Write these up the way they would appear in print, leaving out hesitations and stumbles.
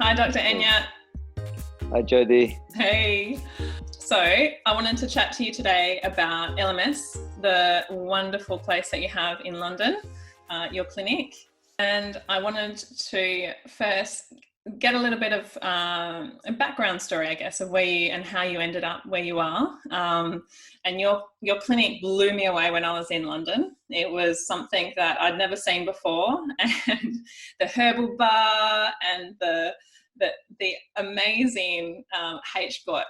Hi, Dr. Enayat. Hi, Jodi. Hey. So I wanted to chat to you today about LMS, the wonderful place that you have in London, your clinic. And I wanted to first get a little bit of a background story, I guess, of where you and how you ended up where you are. And your clinic blew me away when I was in London. It was something that I'd never seen before. And the herbal bar and the amazing HBOT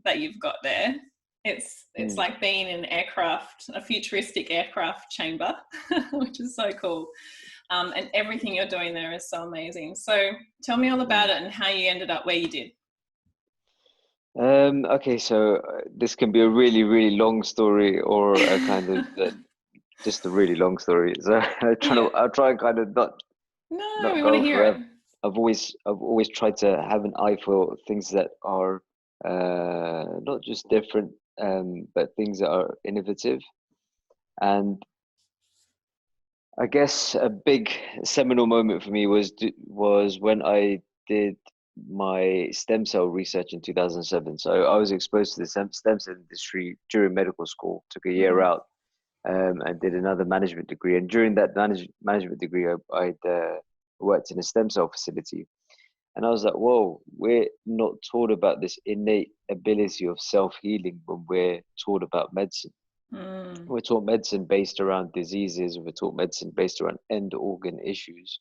that you've got there. It's like being in an aircraft, a futuristic aircraft chamber, which is so cool. And everything you're doing there is so amazing. So tell me all about it and how you ended up where you did. Okay, so this can be a really, really long story, or a kind of just a really long story. So I'll try and kind of not we go want to hear forever. it. I've always tried to have an eye for things that are not just different, but things that are innovative. And I guess a big seminal moment for me was when I did my stem cell research in 2007. So I was exposed to the stem cell industry during medical school, took a year out, and did another management degree. And during that management degree, I'd worked in a stem cell facility. And I was like, whoa, we're not taught about this innate ability of self-healing when we're taught about medicine. We're taught medicine based around diseases. We're taught medicine based around end organ issues.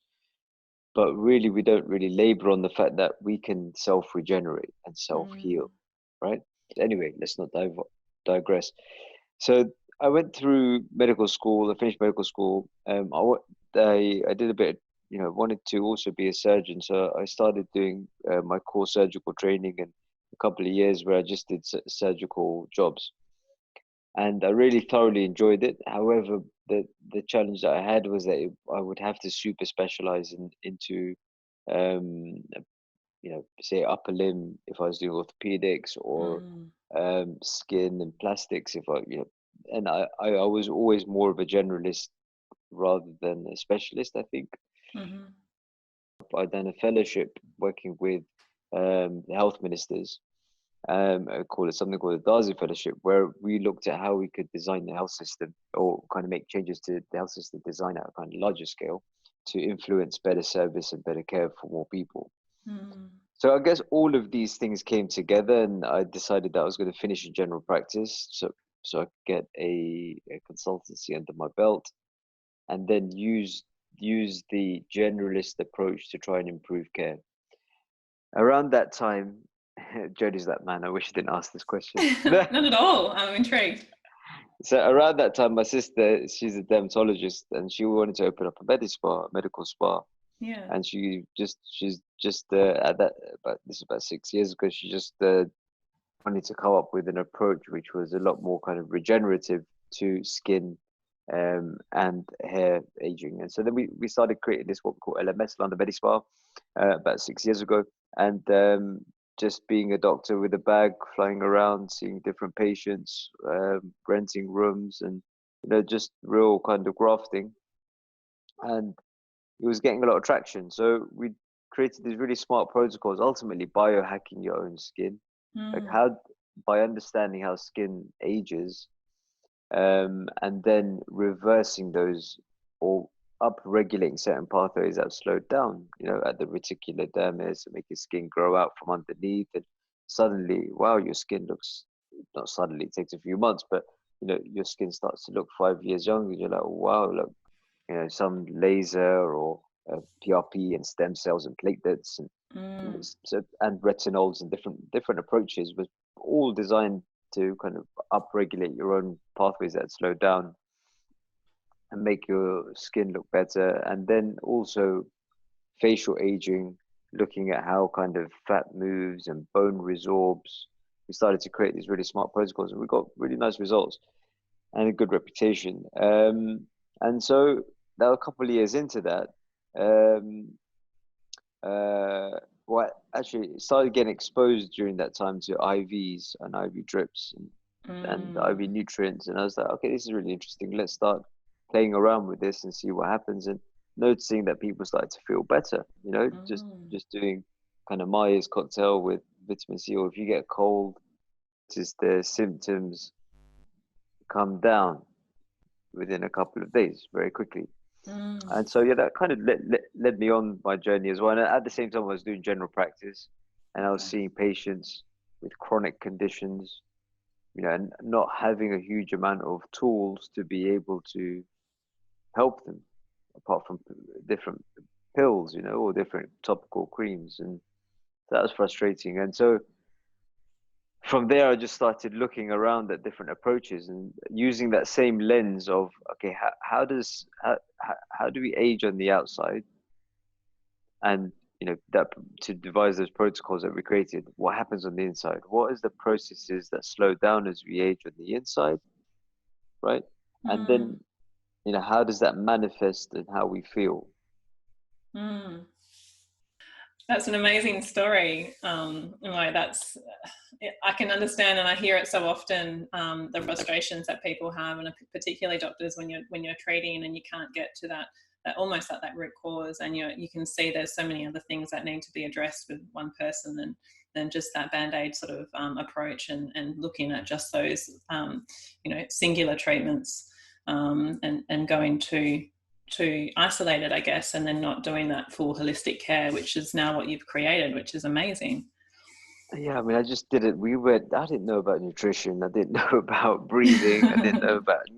But really, we don't really labor on the fact that we can self-regenerate and self-heal, right? Anyway, let's not digress. So I went through medical school. I finished medical school. I did a bit, wanted to also be a surgeon. So I started doing my core surgical training in a couple of years where I just did surgical jobs. And I really thoroughly enjoyed it. However, the challenge that I had was that I would have to super specialize into, say upper limb if I was doing orthopedics, or skin and plastics if and I was always more of a generalist rather than a specialist, I think. I'd done a fellowship working with the health ministers. I call it something called the Darzi Fellowship, where we looked at how we could design the health system, or kind of make changes to the health system design at a kind of larger scale to influence better service and better care for more people. So I guess all of these things came together, and I decided that I was going to finish in general practice, so I could get a consultancy under my belt, and then use the generalist approach to try and improve care. Around that time, Jodi's that man. I wish I didn't ask this question. Not at all. I'm intrigued. So around that time, my sister, she's a dermatologist, and she wanted to open up a medical spa. Yeah. And she's just at that, this is about 6 years ago, she just wanted to come up with an approach which was a lot more kind of regenerative to skin and hair aging. And so then we started creating this, what we call LMS, London Medi Spa, about 6 years ago. And just being a doctor with a bag, flying around, seeing different patients, renting rooms, and just real kind of grafting. And it was getting a lot of traction. So we created these really smart protocols, ultimately biohacking your own skin, like by understanding how skin ages, and then reversing those, or up-regulating certain pathways that have slowed down, at the reticular dermis, and make your skin grow out from underneath. And suddenly, wow, your skin looks, not suddenly, it takes a few months, but your skin starts to look 5 years younger. You're like, wow, look, some laser or PRP and stem cells and platelets and retinols and different approaches was all designed to kind of upregulate your own pathways that slow down and make your skin look better. And then also facial aging, looking at how kind of fat moves and bone resorbs. We started to create these really smart protocols, and we got really nice results and a good reputation. And so now a couple of years into that, actually started getting exposed during that time to IVs and IV drips and IV nutrients. And I was like, okay, this is really interesting. Let's start playing around with this and see what happens. And noticing that people started to feel better, just doing kind of Myers cocktail with vitamin C, or if you get a cold, just the symptoms come down within a couple of days very quickly. And so, yeah, that kind of led me on my journey as well. And at the same time, I was doing general practice, and I was seeing patients with chronic conditions, and not having a huge amount of tools to be able to help them, apart from different pills, or different topical creams. And that was frustrating. And so from there, I just started looking around at different approaches and using that same lens of, okay, how do we age on the outside, and that to devise those protocols that we created. What happens on the inside? What is the processes that slow down as we age on the inside, right? And then how does that manifest in how we feel? That's an amazing story. That's, I can understand, and I hear it so often, the frustrations that people have, and particularly doctors when you're treating and you can't get to that almost at that root cause, and you can see there's so many other things that need to be addressed with one person than just that band-aid sort of approach, and looking at just those singular treatments, and going to isolate it, I guess, and then not doing that full holistic care, which is now what you've created, which is amazing. Yeah, I mean, I just did it. I didn't know about nutrition. I didn't know about breathing. I didn't know about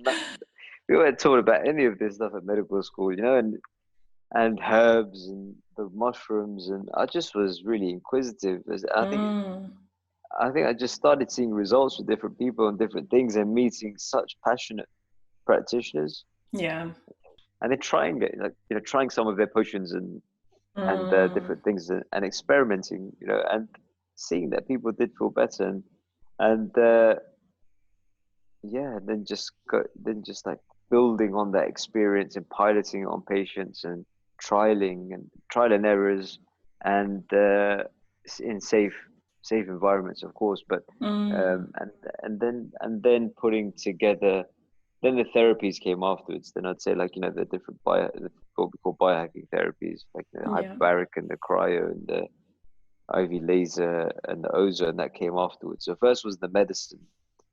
we weren't taught about any of this stuff at medical school, and herbs and the mushrooms. And I just was really inquisitive. I think I just started seeing results with different people and different things, and meeting such passionate practitioners. Yeah. And then trying it, trying some of their potions and different things, and experimenting, and seeing that people did feel better, and then just like building on that experience and piloting on patients and trial and errors, and in safe environments, of course, but and then putting together. Then the therapies came afterwards. Then I'd say, the different what we call biohacking therapies, like the hyperbaric and the cryo and the IV laser and the ozone, that came afterwards. So first was the medicine,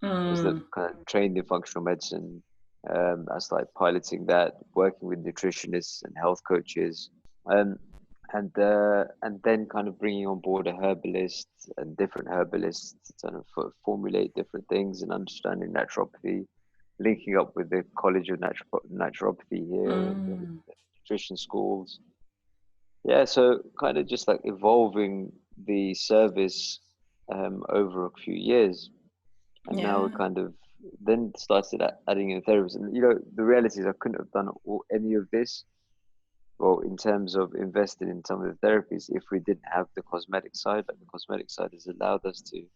was the kind of trained in functional medicine. I started piloting that, working with nutritionists and health coaches, and then kind of bringing on board a herbalist and different herbalists to kind of formulate different things and understanding naturopathy, linking up with the College of Naturopathy here, and the nutrition schools. Yeah, so kind of just like evolving the service over a few years. And now we kind of then started adding in therapies. And, the reality is I couldn't have done any of this, well, in terms of investing in some of the therapies, if we didn't have the cosmetic side. Like the cosmetic side has allowed us to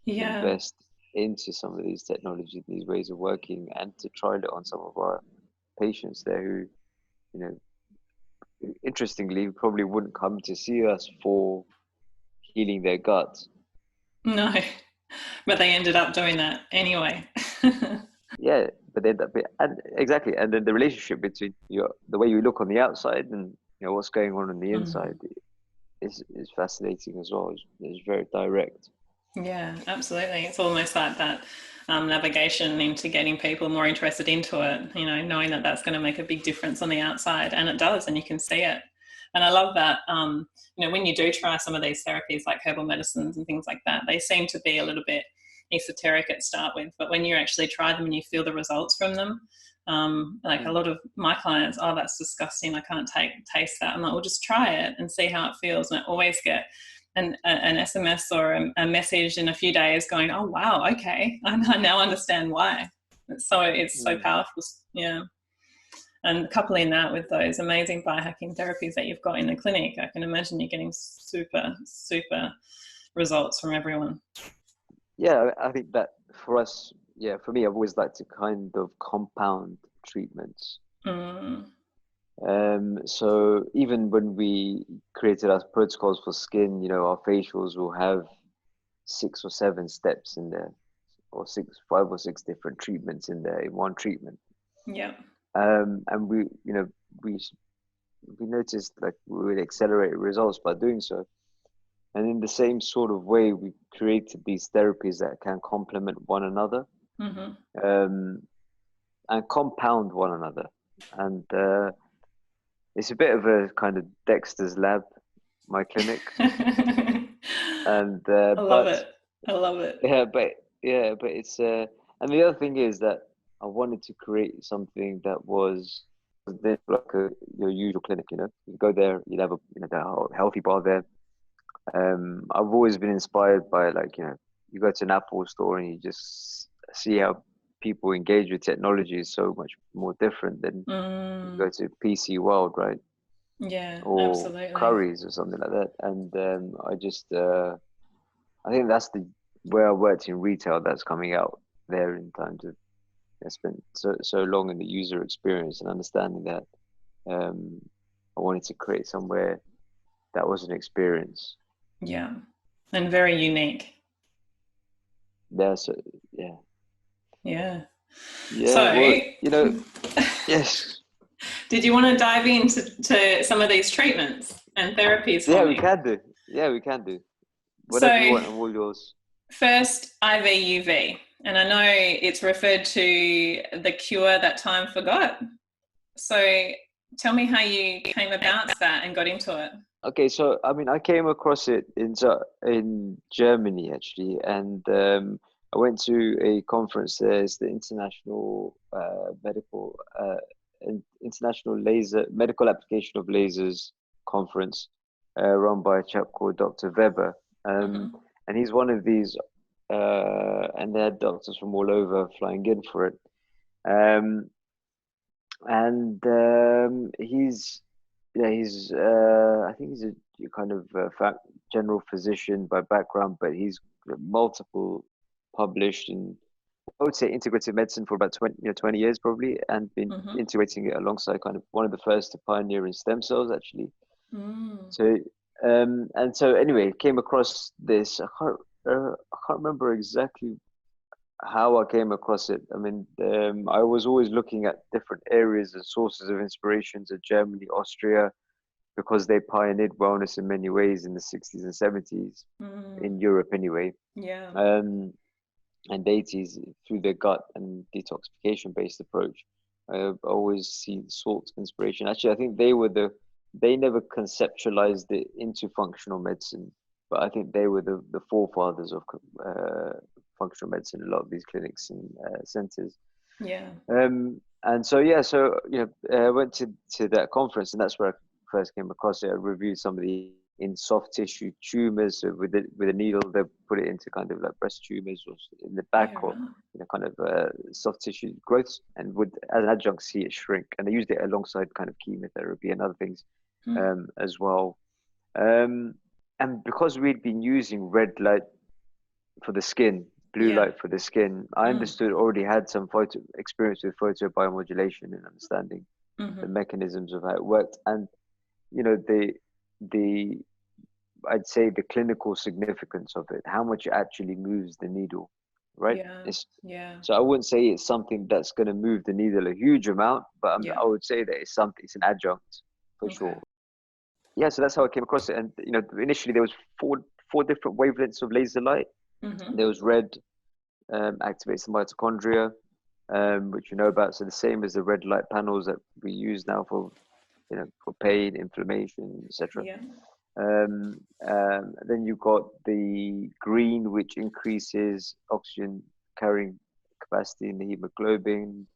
invest into some of these technologies, these ways of working, and to try it on some of our patients there who, interestingly, probably wouldn't come to see us for healing their gut. No, but they ended up doing that anyway. Yeah, but then exactly, and then the relationship between the way you look on the outside and what's going on the inside is fascinating as well. It's very direct. Yeah, absolutely. It's almost like that navigation into getting people more interested into it, knowing that that's going to make a big difference on the outside, and it does, and you can see it. And I love that, when you do try some of these therapies like herbal medicines and things like that, they seem to be a little bit esoteric at start with, but when you actually try them and you feel the results from them, a lot of my clients, oh, that's disgusting, I can't taste that. I'm like, well, just try it and see how it feels. And I always get an SMS or a message in a few days going, oh wow, okay, I now understand why. It's so powerful. Yeah. And coupling that with those amazing biohacking therapies that you've got in the clinic, I can imagine you're getting super results from everyone. Yeah, I think that for us, for me, I've always liked to kind of compound treatments. So even when we created our protocols for skin, our facials will have 6 or 7 steps in there, or 5 or 6 different treatments in there in one treatment. Yeah. And we noticed like we would accelerate results by doing so. And in the same sort of way, we created these therapies that can complement one another, um, and compound one another. And it's a bit of a kind of Dexter's Lab, my clinic. And I love it. I love it. but it's and the other thing is that I wanted to create something that was like your usual clinic. You know, you go there, you'd have a healthy bar there. I've always been inspired by, like, you go to an Apple store and you just see how people engage with technology is so much more different than you go to PC World, right? Yeah, Or absolutely. Curry's or something like that. And I think that's where I worked in retail, that's coming out there in terms of, I spent so long in the user experience and understanding that I wanted to create somewhere that was an experience. Yeah, and very unique. Yeah, so yeah. Yeah. Yeah, So, well, yes. did you want to dive into some of these treatments and therapies for Yeah, me? we can do. Yeah, we can do. So, Whatever you want, I'm all yours. first, IVUV. And I know it's referred to the cure that time forgot. So, tell me how you came about that and got into it. Okay, so I mean, I came across it in Germany actually, and I went to a conference there. It's the International Laser Medical Application of Lasers conference, run by a chap called Dr. Weber, and he's one of these, and they had doctors from all over flying in for it, and he's I think he's a kind of general physician by background, but he's multiple published in, I would say, integrative medicine for about 20 years probably, and been integrating it alongside, kind of one of the first to pioneer in stem cells actually. So and so anyway, came across this. I can't remember exactly how I came across it. I mean, I was always looking at different areas and sources of inspirations of Germany, Austria, because they pioneered wellness in many ways in the 60s and 70s in Europe anyway. Yeah. And 80s through their gut and detoxification based approach. I always see salt inspiration. Actually, I think they never conceptualized it into functional medicine, but I think they were the forefathers of functional medicine in a lot of these clinics and centers. Yeah. And so I went to that conference, and that's where I first came across it. I reviewed some of the in soft tissue tumors. So with a needle, they put it into kind of like breast tumors or in the back, or kind of soft tissue growths, and would, as an adjunct, see it shrink. And they used it alongside kind of chemotherapy and other things as well. And because we'd been using red light for the skin, blue light for the skin, I understood, already had some experience with photobiomodulation and understanding the mechanisms of how it worked, and the I'd say the clinical significance of it, how much it actually moves the needle, right? So I wouldn't say it's something that's going to move the needle a huge amount, but I would say that it's an adjunct for sure. Yeah, so that's how I came across it. And initially there was four different wavelengths of laser light. There was red, activates the mitochondria, which you know about. So the same as the red light panels that we use now for pain, inflammation, etc. Then you got the green, which increases oxygen carrying capacity in the hemoglobin.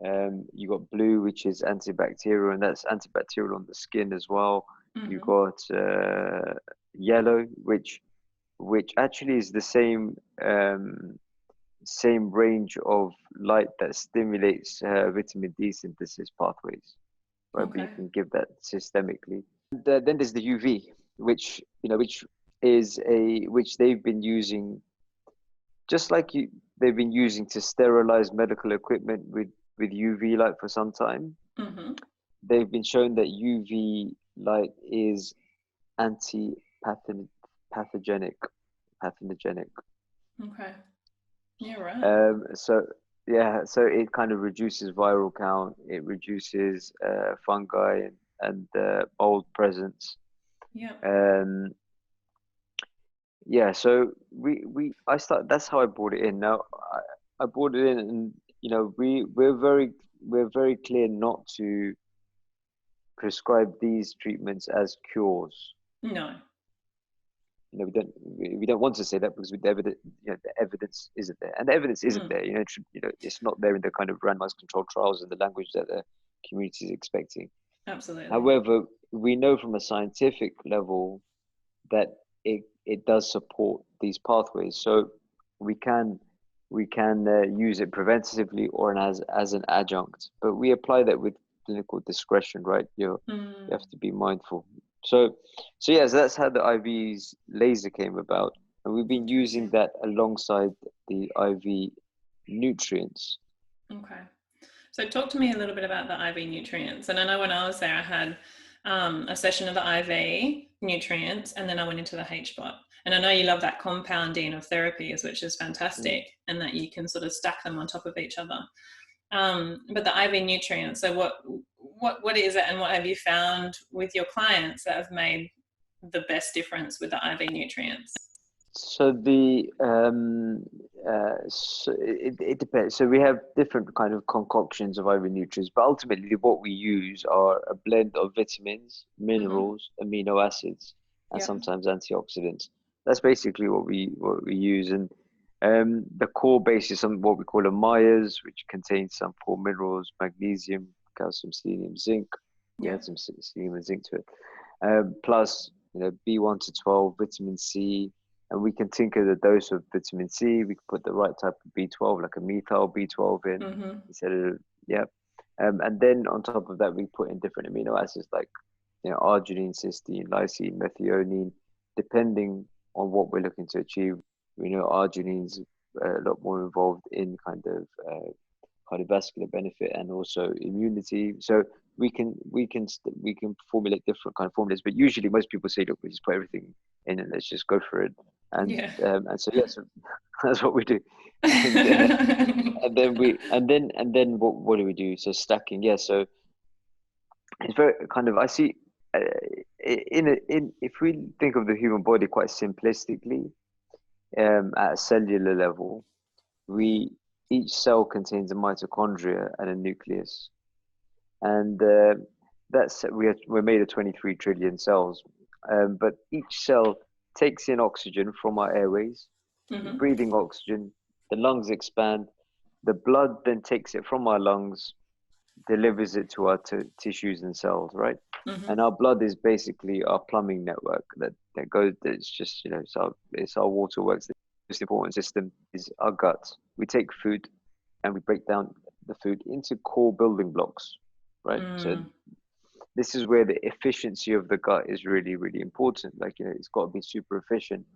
You got blue, which is antibacterial, and that's antibacterial on the skin as well. You got yellow, which actually is the same range of light that stimulates vitamin D synthesis pathways, right? But you can give that systemically. And, then there's the UV, which they've been using, just like they've been using to sterilize medical equipment with UV light for some time. They've been shown that UV light is pathogenic. Okay. Yeah, right. So it kind of reduces viral count. It reduces fungi and mold presence. Yeah. yeah, so that's how I brought it in. Now I brought it in, and we're very clear not to prescribe these treatments as cures. No. We don't want to say that because with the evidence, the evidence isn't there, and the evidence isn't there. It's not there in the kind of randomized controlled trials and the language that the community is expecting. Absolutely. However, we know from a scientific level that it does support these pathways, so we can use it preventatively or as an adjunct, but we apply that with clinical discretion, right? You have to be mindful. So that's how the IV's laser came about, and we've been using that alongside the IV nutrients. Okay. So talk to me a little bit about the IV nutrients. And I know when I was there, I had a session of the IV nutrients, and then I went into the HBOT. And I know you love that compounding of therapies, which is fantastic, and that you can sort of stack them on top of each other. But the IV nutrients, so what is it, and what have you found with your clients that have made the best difference with the IV nutrients? So it depends. So we have different kind of concoctions of IV nutrients, but ultimately what we use are a blend of vitamins, minerals, amino acids, and sometimes antioxidants. That's basically what we use, and the core base is what we call a Myers, which contains some core minerals: magnesium, calcium, selenium, zinc. We add some selenium and zinc to it, plus B1 to 12, vitamin C. And we can tinker the dose of vitamin C. We can put the right type of B12, like a methyl B12 in instead of, and then on top of that, we put in different amino acids like, arginine, cysteine, lysine, methionine, depending on what we're looking to achieve. We know arginine's a lot more involved in kind of cardiovascular benefit and also immunity. So we can formulate different kind of formulas, but usually most people say, look, we just put everything in and let's just go for it. And so that's what we do. And then what do we do? So stacking, so it's very kind of, I see if we think of the human body quite simplistically, at a cellular level, each cell contains a mitochondria and a nucleus, and we're made of 23 trillion cells, but each cell takes in oxygen from our airways, breathing oxygen, the lungs expand, the blood then takes it from our lungs, delivers it to our tissues and cells, right? And our blood is basically our plumbing network that goes, it's just, it's our waterworks. The most important system is our gut. We take food and we break down the food into core building blocks, right? So this is where the efficiency of the gut is really, really important. Like, it's got to be super efficient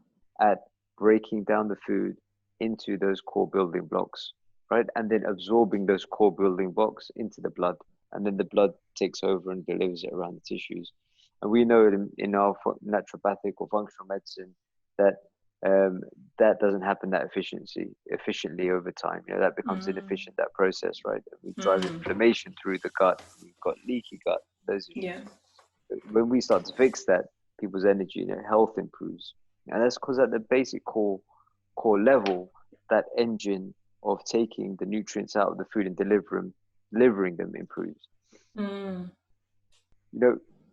at breaking down the food into those core building blocks, right? And then absorbing those core building blocks into the blood. And then the blood takes over and delivers it around the tissues. And we know in our naturopathic or functional medicine that that doesn't happen that efficiently over time. That becomes inefficient, that process, right? We drive inflammation through the gut. We've got leaky gut. When we start to fix that, people's energy and health improves. And that's because at the basic core level, that engine of taking the nutrients out of the food and delivering them improves.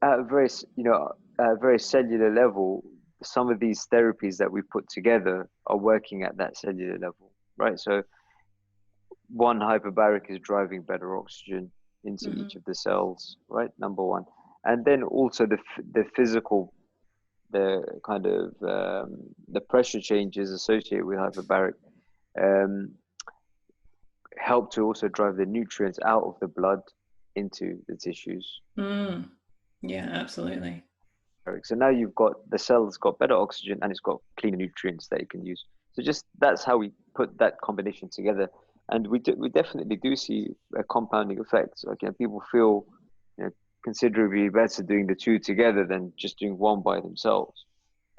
At a very cellular level, some of these therapies that we put together are working at that cellular level, right? So one, hyperbaric is driving better oxygen into each of the cells, right? Number one. And then also the physical, the kind of the pressure changes associated with hyperbaric help to also drive the nutrients out of the blood into the tissues. Yeah, absolutely. So now the cell's got better oxygen and it's got cleaner nutrients that you can use. So that's how we put that combination together. And we definitely do see a compounding effect. Like, people feel considerably better doing the two together than just doing one by themselves,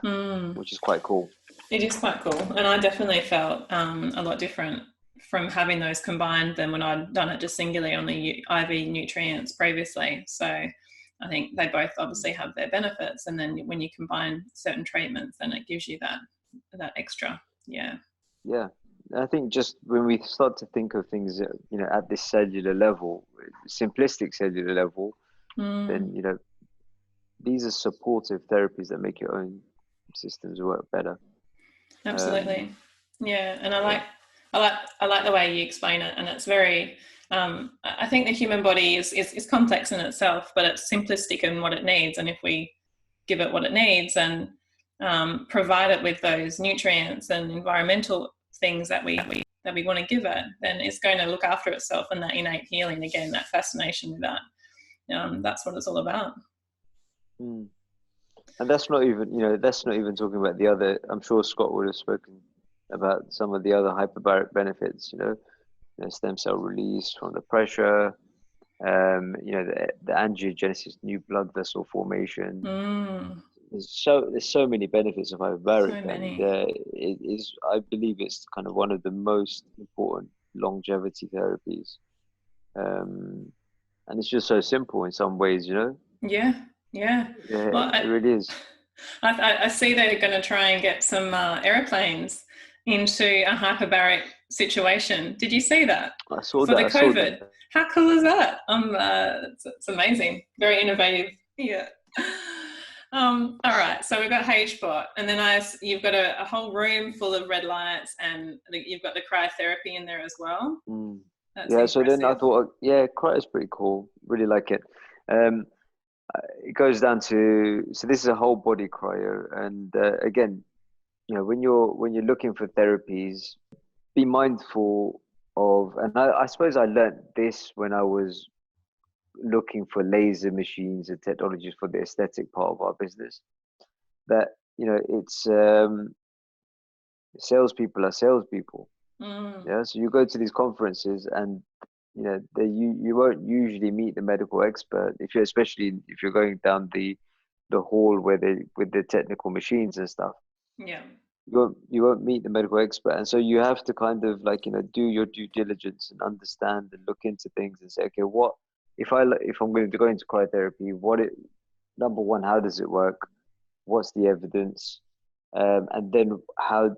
which is quite cool. It is quite cool. And I definitely felt a lot different from having those combined than when I'd done it just singularly on the IV nutrients previously. So I think they both obviously have their benefits. And then when you combine certain treatments, then it gives you that extra. Yeah. Yeah. I think just when we start to think of things, at this cellular level, simplistic cellular level, then, these are supportive therapies that make your own systems work better. Absolutely. Yeah. And I like the way you explain it. And it's very, I think the human body is complex in itself, but it's simplistic in what it needs. And if we give it what it needs and provide it with those nutrients and environmental things that we want to give it, then it's going to look after itself. And that innate healing, again, that fascination with that, that's what it's all about. And that's not even talking about the other. I'm sure Scott would have spoken about some of the other hyperbaric benefits, stem cell release from the pressure, the angiogenesis, new blood vessel formation. There's so many benefits of hyperbaric, and I believe it's kind of one of the most important longevity therapies, and it's just so simple in some ways, Yeah. Well, it really is. I see they're going to try and get some airplanes into a hyperbaric situation. Did you see that? I saw for that. the COVID. How cool is that? It's amazing. Very innovative. Yeah. All right. So we've got HBOT, and then you've got a whole room full of red lights, and you've got the cryotherapy in there as well. That's impressive. So then I thought, cryo is pretty cool. Really like it. It goes down to, so this is a whole body cryo, and again, when you're looking for therapies, be mindful of, and I suppose I learned this when I was looking for laser machines and technologies for the aesthetic part of our business, that it's salespeople are salespeople. So you go to these conferences and you won't usually meet the medical expert especially if you're going down the hall with the technical machines and stuff. You won't meet the medical expert, and so you have to kind of do your due diligence and understand and look into things and say, okay, what if I'm going to go into cryotherapy, number one, how does it work, what's the evidence, and then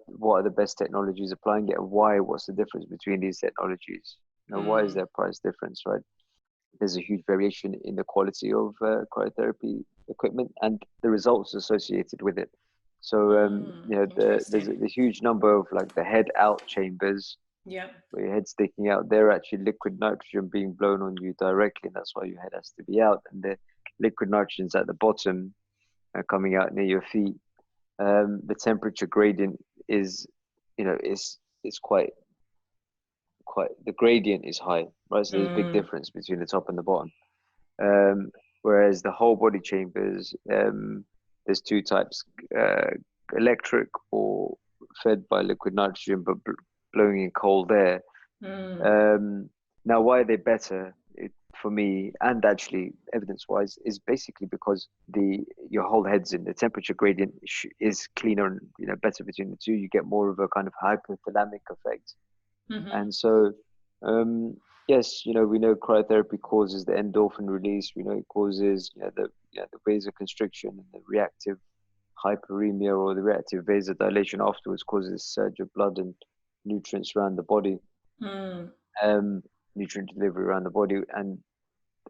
what are the best technologies applying it, and what's the difference between these technologies? Why is there a price difference, right? There's a huge variation in the quality of cryotherapy equipment and the results associated with it. So, there's a huge number of the head out chambers, where your head's sticking out. They're actually liquid nitrogen being blown on you directly, and that's why your head has to be out. And the liquid nitrogen's at the bottom, coming out near your feet. The temperature gradient is quite, the gradient is high, right? So there's a big difference between the top and the bottom. Whereas the whole body chambers, there's two types, electric or fed by liquid nitrogen, but blowing in cold air. Now, why are they better for me, and actually evidence-wise, is basically because your whole head's in. The temperature gradient is cleaner and better between the two. You get more of a kind of hypothalamic effect. And so, yes, we know cryotherapy causes the endorphin release. We know it causes the vasoconstriction, and the reactive hyperemia or the reactive vasodilation afterwards causes a surge of blood and nutrients around the body, nutrient delivery around the body. And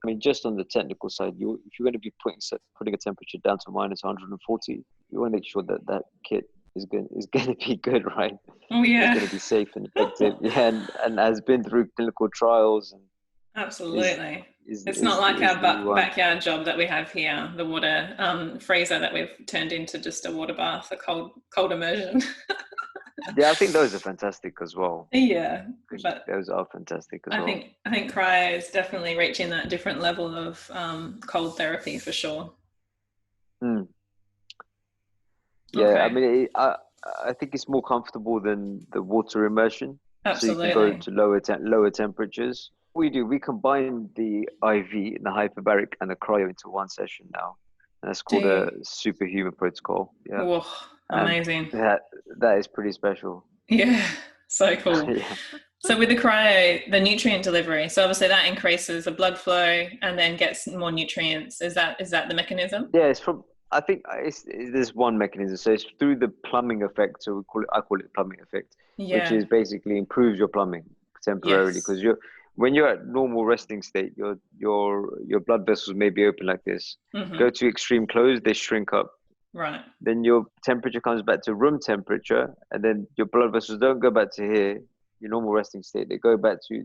I mean, just on the technical side, if you're going to be putting a temperature down to minus 140, you want to make sure that kit is going to be good, right? Oh yeah, it's going to be safe and effective. And has been through clinical trials. And absolutely, it's not like our backyard job that we have here, the water freezer that we've turned into just a water bath, a cold immersion. Yeah, I think those are fantastic as well. Yeah, but those are fantastic as well. I think cryo is definitely reaching that different level of cold therapy for sure. Yeah, okay. I mean, I think it's more comfortable than the water immersion. Absolutely. So you can go to lower temperatures. We combine the IV and the hyperbaric and the cryo into one session now. And that's called a superhuman protocol. Yeah. Whoa, amazing. That is pretty special. Yeah, so cool. Yeah. So with the cryo, the nutrient delivery, so obviously that increases the blood flow and then gets more nutrients. Is that the mechanism? Yeah, I think there's one mechanism. So it's through the plumbing effect. So I call it plumbing effect, which Yeah. is basically improves your plumbing temporarily, Yes. because when you're at normal resting state, your blood vessels may be open like this. Go to extreme close, they shrink up. Right. Then your temperature comes back to room temperature, and then your blood vessels don't go back to here, your normal resting state. They go back to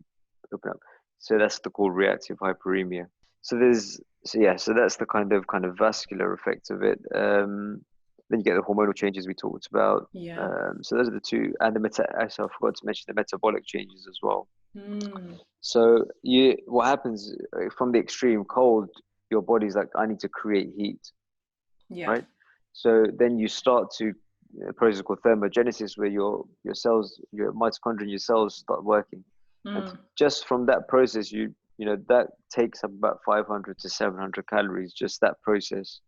open up. So that's called reactive hyperemia. So that's the kind of vascular effect of it. Then you get the hormonal changes we talked about. Yeah. So those are the two, and so I forgot to mention the metabolic changes as well. Mm. So what happens from the extreme cold, your body's like, I need to create heat, Yeah. right? So then you start to a process called thermogenesis, where your cells, your mitochondria in your cells start working. And just from that process, that takes up about 500 to 700 calories, just that process.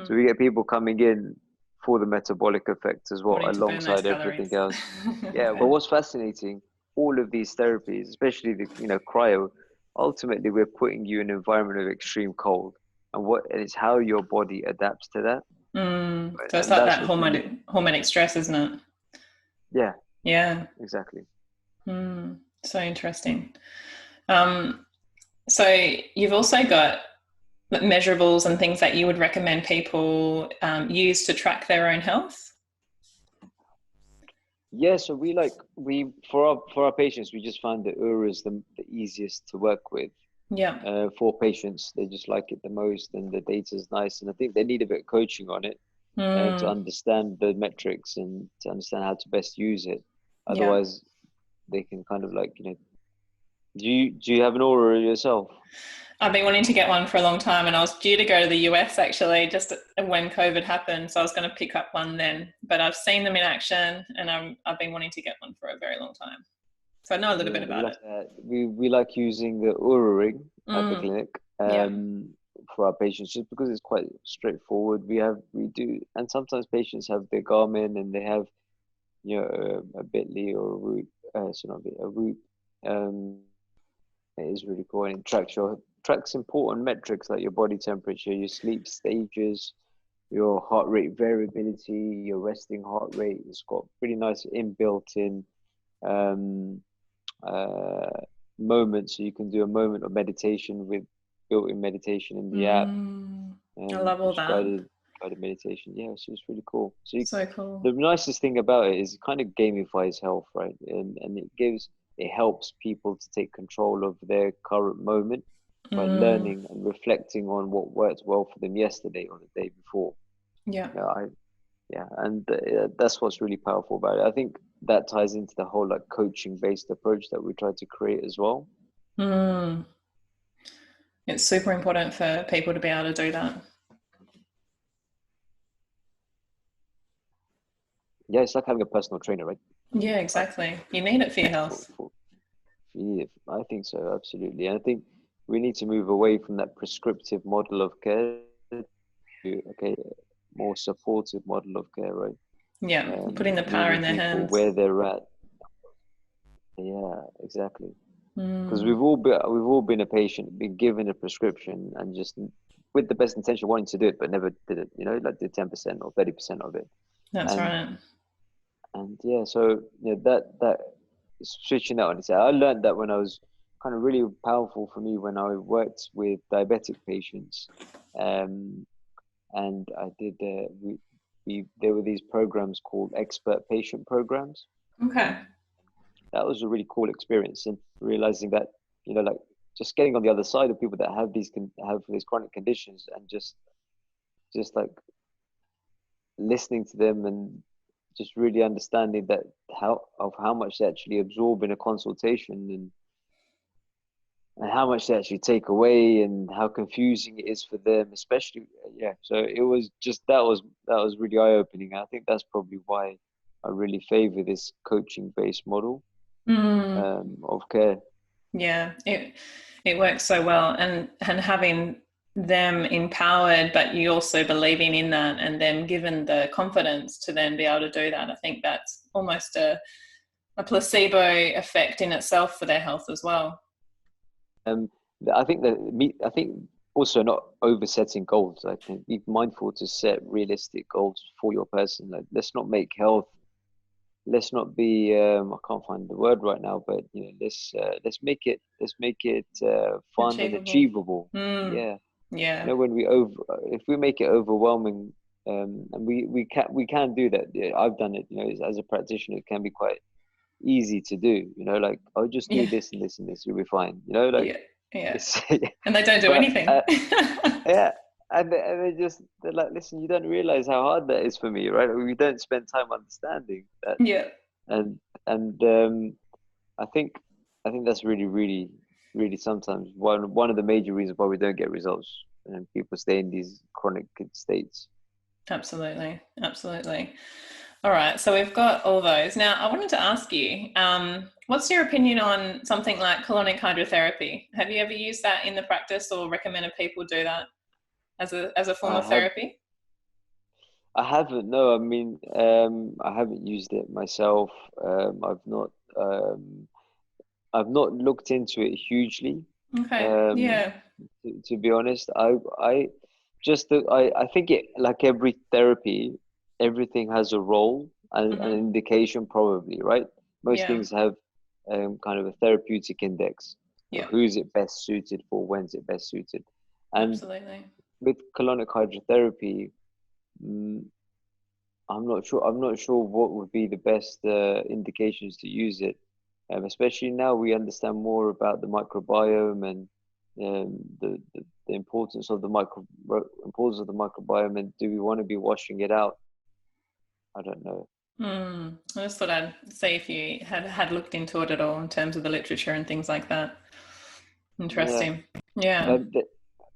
So we get people coming in for the metabolic effect as well, Wanting to burn those alongside everything calories. else. Yeah, but what's fascinating, all of these therapies, especially the cryo, ultimately we're putting you in an environment of extreme cold, and it's how your body adapts to that. So it's And like that's that what's really, hormonic stress, isn't it? yeah, Yeah. exactly. So interesting. So you've also got measurables and things that you would recommend people use to track their own health? Yeah, so we for our patients, we just find that Ura is the easiest to work with. Yeah. For patients, they just like it the most, and the data is nice, and I think they need a bit of coaching on it to understand the metrics and to understand how to best use it. Yeah. Otherwise, they can kind of do you have an Aura yourself? I've been wanting to get one for a long time, and I was due to go to the US actually just when COVID happened, so I was going to pick up one then, but I've seen them in action, and I've been wanting to get one for a very long time, so I know a little bit about it. We like using the Aura ring at the clinic for our patients, just because it's quite straightforward. We do, and sometimes patients have their Garmin and they have a Bitly or a Whoop, a Whoop. It is really cool, and it tracks important metrics like your body temperature, your sleep stages, your heart rate variability, your resting heart rate. It's got pretty nice inbuilt-in moments, so you can do a moment of meditation with built-in meditation in the app. I love all that. Guided meditation. Yeah, so it's really cool. So cool. The nicest thing about it is it kind of gamifies health, right? And it helps people to take control of their current moment by learning and reflecting on what worked well for them yesterday or the day before. Yeah. And that's what's really powerful about it. I think that ties into the whole coaching-based approach that we try to create as well. It's super important for people to be able to do that. Yeah, it's like having a personal trainer, right? Yeah, exactly. You need it for your health. You need it. I think so, absolutely. And I think we need to move away from that prescriptive model of care to more supportive model of care, right? Yeah, putting the power in their hands. Where they're at. Yeah, exactly. Because we've all been a patient, been given a prescription, and just with the best intention wanting to do it, but never did it. Did 10% or 30% of it. That's right. And yeah, so that switching that on its head. I learned that when I was kind of really powerful for me when I worked with diabetic patients, and I did there were these programs called expert patient programs. Okay. That was a really cool experience, and realizing that just getting on the other side of people that have these chronic conditions, and just listening to them and just really understanding that how much they actually absorb in a consultation, and how much they actually take away, and how confusing it is for them, especially. So it was just that was really eye-opening. I think that's probably why I really favor this coaching-based model of care. Yeah, it works so well, and having them empowered, but you also believing in that, and them given the confidence to then be able to do that. I think that's almost a placebo effect in itself for their health as well. I think also not oversetting goals. I think be mindful to set realistic goals for your person. Like, let's not make health. Let's not be. I can't find the word right now, but let's make it. Let's make it fun and Achievable. achievable. Yeah. Yeah. When if we make it overwhelming, and we can do that. Yeah, I've done it. As a practitioner, it can be quite easy to do. Like, I'll just do Yeah. this and this and this. You'll be fine. Like, Yeah. Yeah. it's, And they don't do but anything. yeah, they're like, listen, you don't realize how hard that is for me, right? We don't spend time understanding that, Yeah. and I think I think that's really, really, really sometimes one of the major reasons why we don't get results, and people stay in these chronic states. Absolutely. Absolutely. All right. So we've got all those. Now, I wanted to ask you, what's your opinion on something like colonic hydrotherapy? Have you ever used that in the practice or recommended people do that as a form I of have therapy? I haven't, no. I mean, I haven't used it myself. Um, I've not looked into it hugely. Okay. Um, Yeah. to be honest, I think it, like every therapy, everything has a role and an Mm-hmm. indication, probably, right? Most Yeah. things have kind of a therapeutic index. Yeah. Who's it best suited for? When's it best suited? And Absolutely. with colonic hydrotherapy, mm, I'm not sure. I'm not sure what would be the best indications to use it, especially now we understand more about the microbiome and the importance of the importance of the microbiome. And do we want to be washing it out? I don't know. I just thought I'd see if you had looked into it at all in terms of the literature and things like that. Yeah, Interesting. Yeah.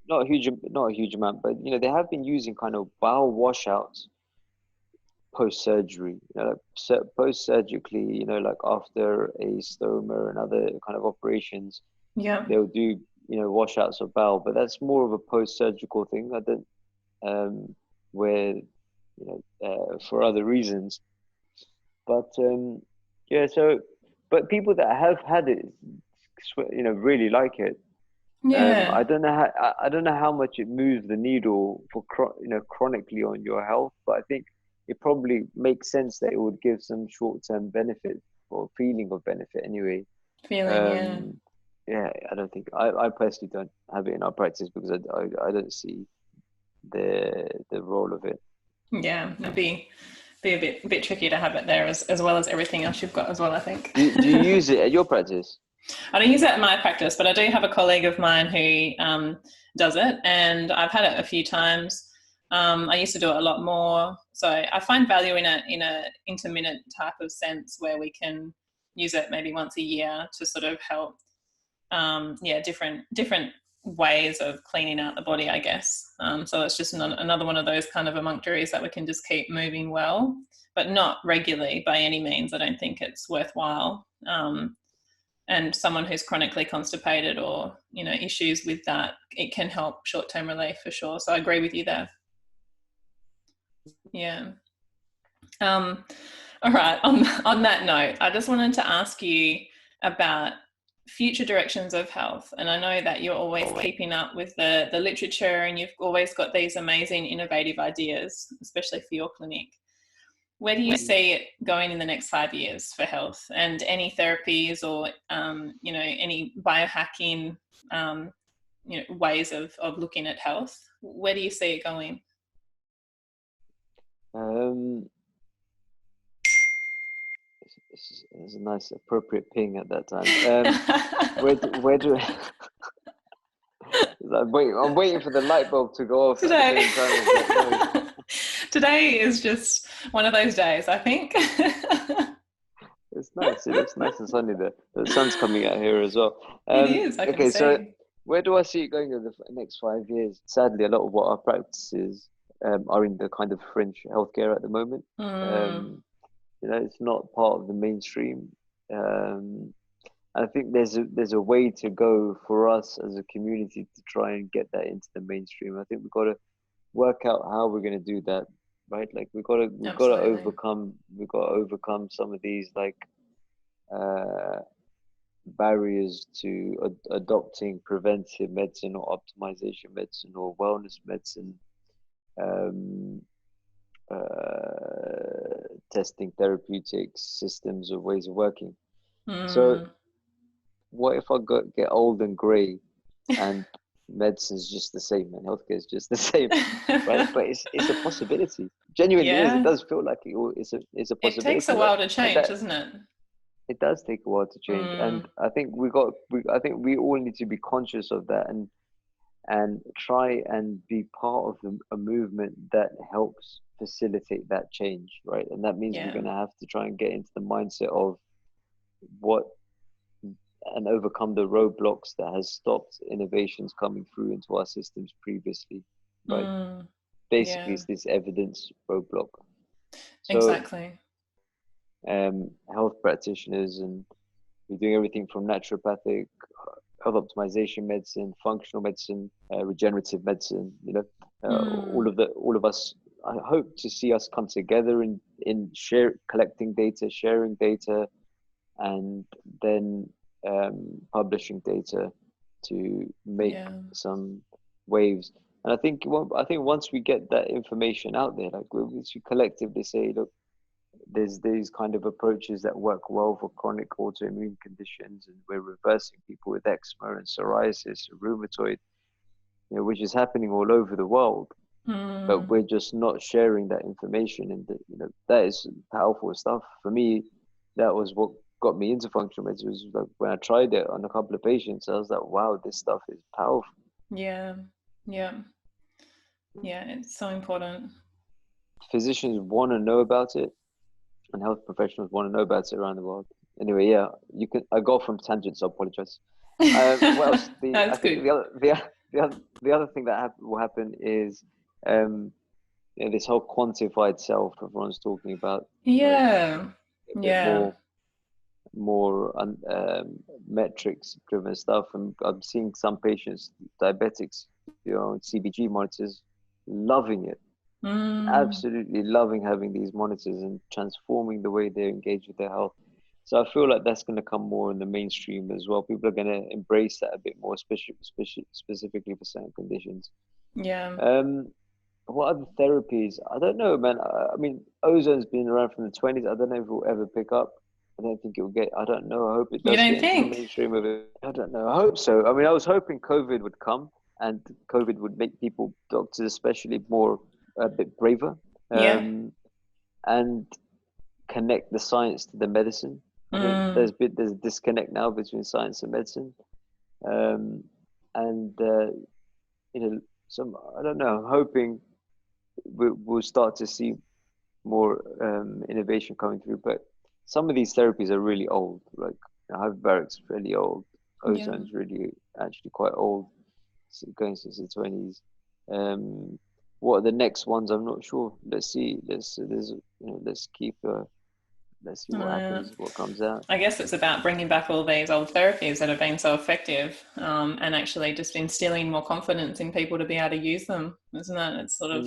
not a huge amount, but they have been using kind of bowel washouts post surgery, post surgically, like after a stoma and other kind of operations, Yeah. they'll do washouts of bowel, but that's more of a post surgical thing. I don't where for other reasons, but yeah. So, but people that have had it, really like it. Yeah. I don't know how much it moves the needle for chronically on your health, but I think it probably makes sense that it would give some short-term benefit or feeling of benefit anyway. Feeling, yeah. Um, yeah, I don't think I personally don't have it in our practice because I don't see the role of it. Yeah. It'd be a bit tricky to have it there as well as everything else you've got as well, I think. Do you use it at your practice? I don't use it in my practice, but I do have a colleague of mine who does it, and I've had it a few times. I used to do it a lot more, so I find value in a intermittent type of sense where we can use it maybe once a year to sort of help, different ways of cleaning out the body, I guess. So it's just another one of those kind of emunctories that we can just keep moving well, but not regularly by any means. I don't think it's worthwhile. And someone who's chronically constipated or issues with that, it can help short-term relief for sure. So I agree with you there. Yeah. All right. On that note, I just wanted to ask you about future directions of health. And I know that you're always keeping up with the literature, and you've always got these amazing innovative ideas, especially for your clinic. Where do you see it going in the next 5 years for health, and any therapies or, any biohacking, ways of looking at health? Where do you see it going? Um, it's a nice appropriate ping at that time. Where do I'm waiting for the light bulb to go off Today. at the same time as that noise. Today is just one of those days, I think. It's nice. It looks nice and sunny there. The sun's coming out here as well. It is, I can Okay, so see. where do I see it going in the next 5 years? Sadly, a lot of what our practices are in the kind of fringe healthcare at the moment. It's not part of the mainstream. I think there's a way to go for us as a community to try and get that into the mainstream. I think we've got to work out how we're going to do that, right? Like we've got to overcome some of these like barriers to adopting preventive medicine or optimization medicine or wellness medicine, um, testing therapeutics, systems or ways of working. So what if I get old and grey and medicine's just the same and healthcare is just the same, right? But it's a possibility. Genuinely is. It Yeah. does feel like it's a It takes a possibility, right? while to And change, that doesn't it? it does take a while to change, and I think I think we all need to be conscious of that and try and be part of a movement that helps facilitate that change, right? And that means we're Yeah. going to have to try and get into the mindset of what and overcome the roadblocks that has stopped innovations coming through into our systems previously, right? Basically, Yeah, it's this evidence roadblock. So, exactly. health practitioners, and we're doing everything from naturopathic, health optimization medicine, functional medicine, regenerative medicine. You know, all of us. I hope to see us come together in collecting data, sharing data, and then publishing data to make Yeah. some waves. And I think once we get that information out there, like once we collectively say, look, there's these kind of approaches that work well for chronic autoimmune conditions, and we're reversing people with eczema and psoriasis, rheumatoid, you know, which is happening all over the world. But we're just not sharing that information, and you know that is powerful stuff. For me, that was what got me into functional medicine. Was like when I tried it on a couple of patients, I was like, wow, this stuff is powerful. Yeah. Yeah. Yeah. It's so important. Physicians want to know about it, and health professionals want to know about it around the world. Anyway, yeah, you can. I go from tangents. So I apologize. What else? I That's think good. the other thing that will happen is um, you know, this whole quantified self everyone's talking about. Right, Yeah. a bit Yeah. more metrics driven stuff, and I'm seeing some patients, diabetics, you know, CBG monitors, loving it, absolutely loving having these monitors and transforming the way they engage with their health. So I feel like that's going to come more in the mainstream as well. People are going to embrace that a bit more, specifically for certain conditions. Yeah. Um, what other therapies? I don't know, man. I mean, ozone's been around from the 20s. I don't know if it will ever pick up. I don't think it will get. I don't know. I hope it You does don't get into the think? mainstream of it. I don't know. I hope so. I mean, I was hoping COVID would come and COVID would make people, doctors especially, more a bit braver, Yeah. and connect the science to the medicine. I think there's a disconnect now between science and medicine, um, and you know, some I don't know. I'm hoping we'll start to see more innovation coming through. But some of these therapies are really old. Like hyperbaric's really old. Yeah. Ozone's really actually quite old, going since the 20s. What are the next ones? I'm not sure. Let's see. Let's keep. Let's see what Uh, happens. What comes out. I guess it's about bringing back all these old therapies that have been so effective, and actually just instilling more confidence in people to be able to use them, isn't it? It's sort of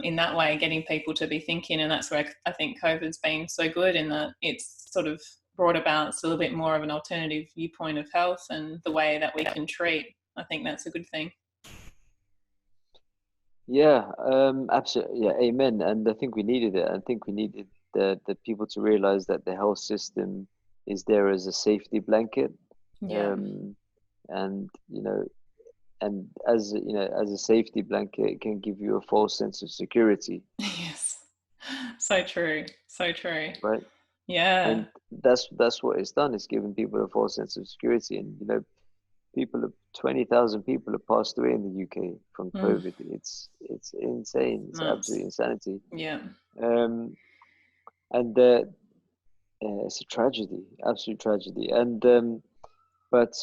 in that way getting people to be thinking, and that's where I think COVID's been so good in that it's sort of brought about a little bit more of an alternative viewpoint of health and the way that we can treat. I think that's a good thing. Yeah, absolutely. Yeah, amen. And I think we needed it. I think we needed the people to realize that the health system is there as a safety blanket. Yeah. Um, and and as a safety blanket, it can give you a false sense of security, Yes. So true. So true. right? Yeah. And that's what it's done. It's given people a false sense of security. And 20,000 people have passed away in the UK from COVID. It's insane. It's Nuts. absolute insanity. Yeah. Um, and it's a tragedy, absolute tragedy. And but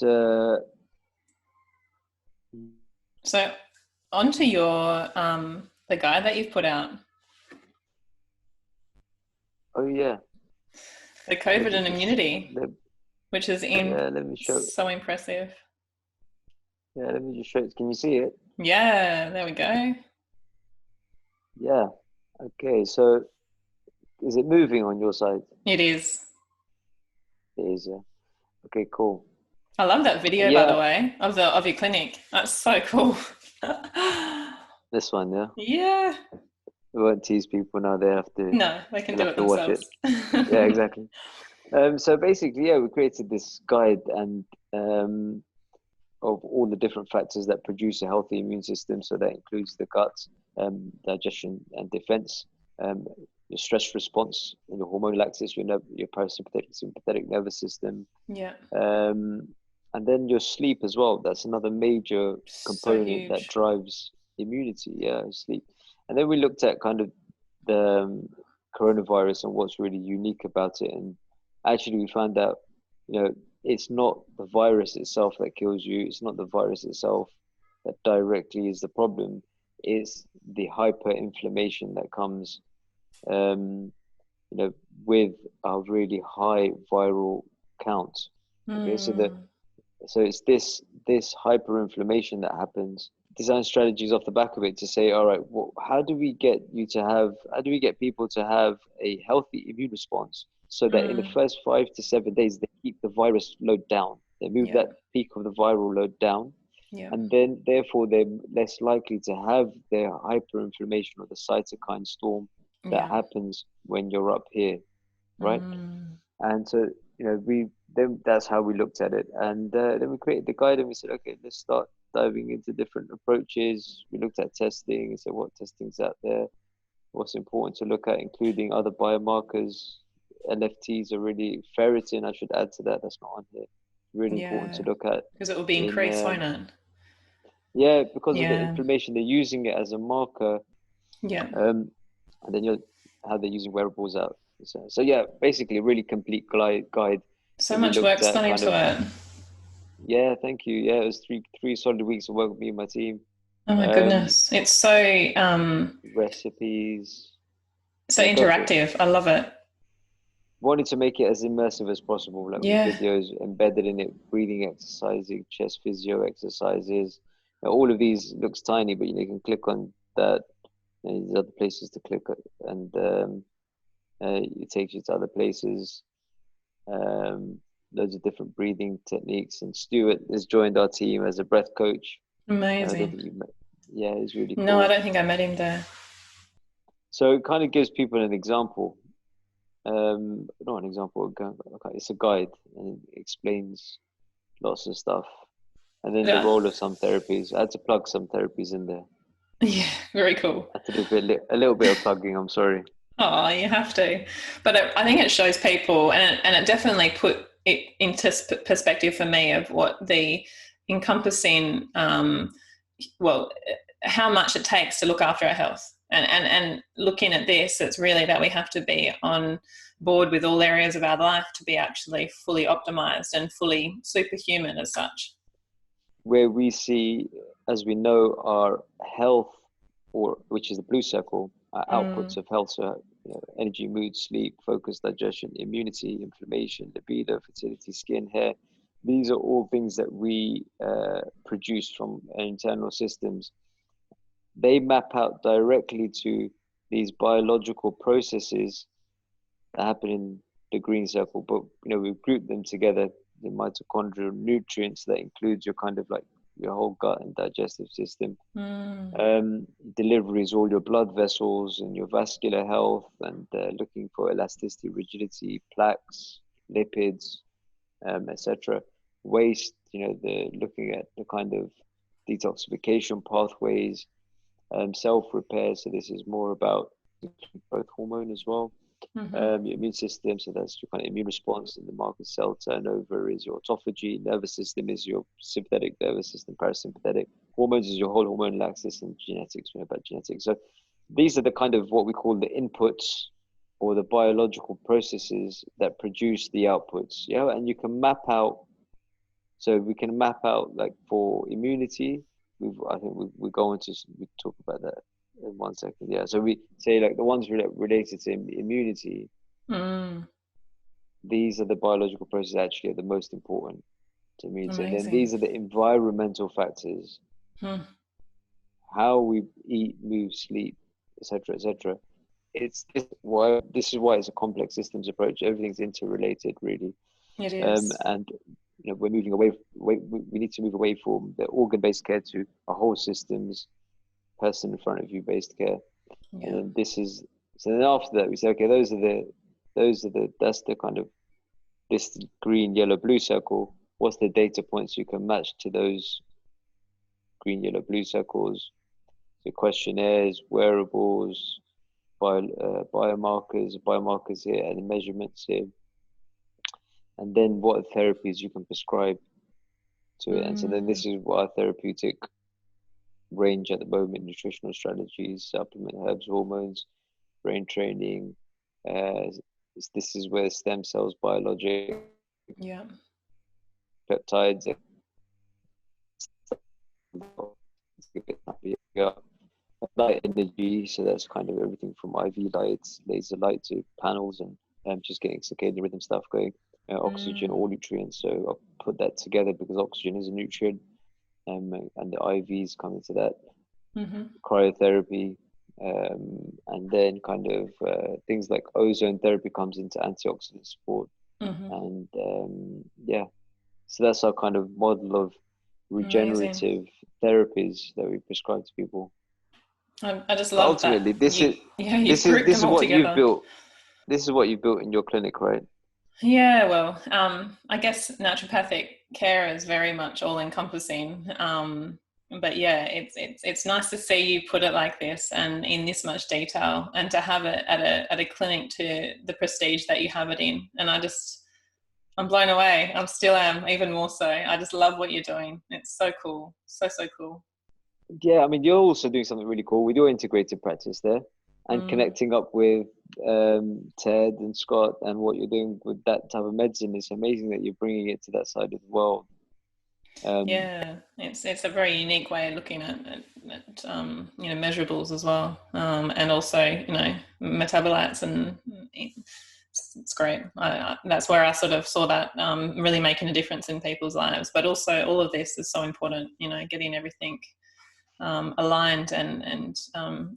So onto your the guide that you've put out, oh yeah, the let COVID me and just immunity, which is yeah, let me show. so impressive. Yeah, let me just show it. Can you see it? Yeah, there we go. Yeah. Okay. So is it moving on your side? It is. It is. Yeah. Okay, cool. I love that video, by the Yeah, way, of your clinic. That's so cool. this one, yeah. Yeah. We won't tease people now. No, they can They'll do have it to watch it. themselves. Yeah, exactly. So basically, yeah, we created this guide and of all the different factors that produce a healthy immune system. So that includes the gut, digestion and defense, your stress response, and your hormonal axis, your parasympathetic, sympathetic nervous system, Yeah. um, and then your sleep as well. That's another major So component that huge. drives immunity. Yeah, sleep. And then we looked at kind of the coronavirus and what's really unique about it. And actually, we found out, it's not the virus itself that kills you. It's not the virus itself that directly is the problem. It's the hyperinflammation that comes, um, with a really high viral count. Okay, Mm. so it's this hyperinflammation that happens. Design strategies off the back of it to say, all right, well, how do we get people to have a healthy immune response so that in the Mm. first 5 to 7 days they keep the virus load down, they move Yeah. that peak of the viral load down, Yeah. and then therefore they're less likely to have their hyperinflammation or the cytokine storm that Yeah. happens when you're up here, right? Mm. And so, we then that's how we looked at it, and then we created the guide, and we said, okay, let's start diving into different approaches. We looked at testing and said, what testing's out there, what's important to look at, including other biomarkers. LFTs are really ferritin. I should add to that. That's not on here. Really important to Yeah. look at. Because it will be In increased, won't it? Yeah, because of the Yeah. inflammation, they're using it as a marker, Yeah. and then how they're using wearables out. So yeah, basically a really complete guide So that we much looked work's at gone kind into of. it. Yeah, thank you. Yeah, it was three solid weeks of work with me and my team. Oh my Um, goodness. It's so Recipes. so Yeah, go for it. interactive. I love it. Wanted to make it as immersive as possible, like with Yeah. videos embedded in it, breathing exercises, chest physio exercises. All of these looks tiny, but you can click on that. And there's other places to click, and it takes you to other places. Um, Loads of different breathing techniques. And Stuart has joined our team as a breath coach. I don't Amazing. think you've met. Yeah, it's really No, I cool. don't think I met him there. So it kind of gives people an example. Not an example. It's a guide and it explains lots of stuff. And then the Yeah. role of some therapies. I had to plug some therapies in there. Yeah. Very cool. I had to do a little bit of plugging. I'm sorry. Oh, you have to. But I think it shows people, and it definitely put it into perspective for me of what the encompassing, well, how much it takes to look after our health. And looking at this, it's really that we have to be on board with all areas of our life to be actually fully optimized and fully superhuman as such. Where we see, as we know, our health, or which is the blue circle, our outputs of health, so energy, mood, sleep, focus, digestion, immunity, inflammation, libido, fertility, skin, hair. These are all things that we produce from our internal systems. They map out directly to these biological processes that happen in the green circle, but we've grouped them together. The mitochondrial nutrients that includes your kind of like your whole gut and digestive system. Deliveries, all your blood vessels and your vascular health, and looking for elasticity, rigidity, plaques, lipids, etc. Waste, the looking at the kind of detoxification pathways, self repair. So this is more about growth hormone as well. Your immune system, so that's your kind of immune response, and the marker cell turnover is your autophagy. Nervous system is your sympathetic nervous system, parasympathetic. Hormones is your whole hormonal axis, and genetics, we know about genetics. So these are the kind of what we call the inputs or the biological processes that produce the outputs. Yeah, and you can map out. So we can map out, like for immunity. I think we go into, we talk about that in 1 second. Yeah. So we say like the ones related to immunity. These are the biological processes actually are the most important to immunity. And then Amazing. these are the environmental factors, how we eat, move, sleep, etc., etc. This is why it's a complex systems approach. Everything's interrelated, really. It is. And we're moving we need to move away from the organ-based care to a whole systems, person in front of you based care. Yeah. And then so then after that we say, okay, that's the kind of this green, yellow, blue circle. What's the data points you can match to those green, yellow, blue circles? The questionnaires, wearables, biomarkers here, and the measurements here. And then what therapies you can prescribe to it. And so then this is what our therapeutic range at the moment: nutritional strategies, supplement, herbs, hormones, brain training. This is where stem cells, biologic, peptides, light energy. So that's kind of everything from IV lights, laser light to panels, and just getting circadian rhythm stuff going. Oxygen, all nutrients. So I'll put that together because oxygen is a nutrient, and the IVs come into that. Cryotherapy, and then kind of things like ozone therapy comes into antioxidant support. And so that's our kind of model of regenerative therapies that we prescribe to people. I just love ultimately, that. This is what you've built. This is what you built in your clinic, right? Yeah, well, I guess naturopathic care is very much all encompassing. But yeah, it's nice to see you put it like this and in this much detail, and to have it at a clinic to the prestige that you have it in. And I'm blown away. I still am, even more so. I just love what you're doing. It's so cool. So cool. Yeah, I mean, you're also doing something really cool with your integrative practice there, and connecting up with Ted and Scott, and what you're doing with that type of medicine. It's amazing that you're bringing it to that side of the world. Yeah, it's a very unique way of looking at measurables as well, and also metabolites, and it's great. That's where I sort of saw that really making a difference in people's lives. But also all of this is so important, getting everything aligned and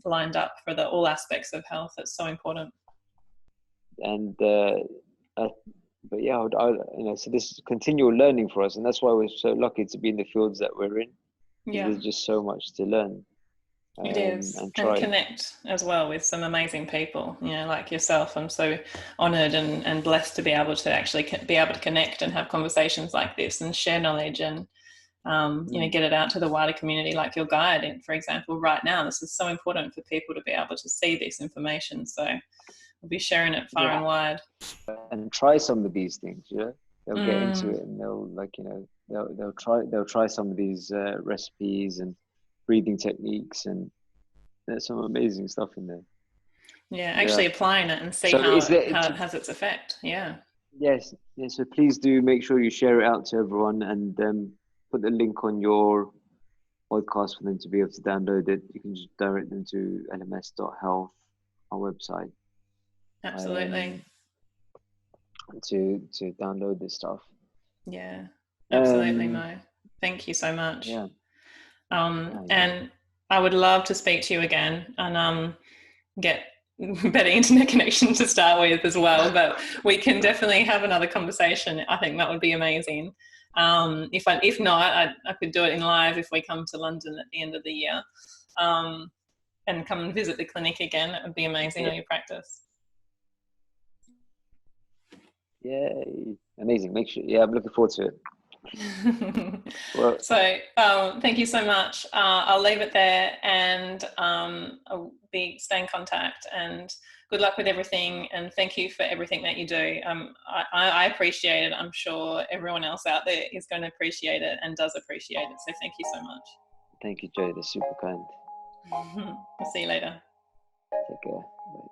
lined up for all aspects of health. It's so important. And but yeah, so this is continual learning for us, and that's why we're so lucky to be in the fields that we're in. Yeah, there's just so much to learn. It is, and connect as well with some amazing people, like yourself. I'm so honoured and blessed to be able to actually connect and have conversations like this and share knowledge and get it out to the wider community, like your guide. And for example, right now, this is so important for people to be able to see this information. So we'll be sharing it far and wide. And try some of these things. They'll get into it, and they'll try some of these recipes and breathing techniques, and there's some amazing stuff in there. Yeah, actually applying it and see how it has its effect. Yeah. Yes. So please do make sure you share it out to everyone, and put the link on your podcast for them to be able to download it. You can just direct them to lms.health, our website. Absolutely. To download this stuff. Yeah, absolutely, Mo. Thank you so much. Yeah. And I would love to speak to you again and get better internet connection to start with as well. But we can definitely have another conversation. I think that would be amazing. If not, I could do it in live if we come to London at the end of the year, and come and visit the clinic again. It would be amazing, or your practice. Yay. Amazing. Make sure. Yeah, I'm looking forward to it. Well, so thank you so much. I'll leave it there, and I'll stay in contact, and good luck with everything, and thank you for everything that you do. I appreciate it. I'm sure everyone else out there is going to appreciate it and does appreciate it. So thank you so much. Thank you, Jodi. That's super kind. I'll see you later. Take care. Bye.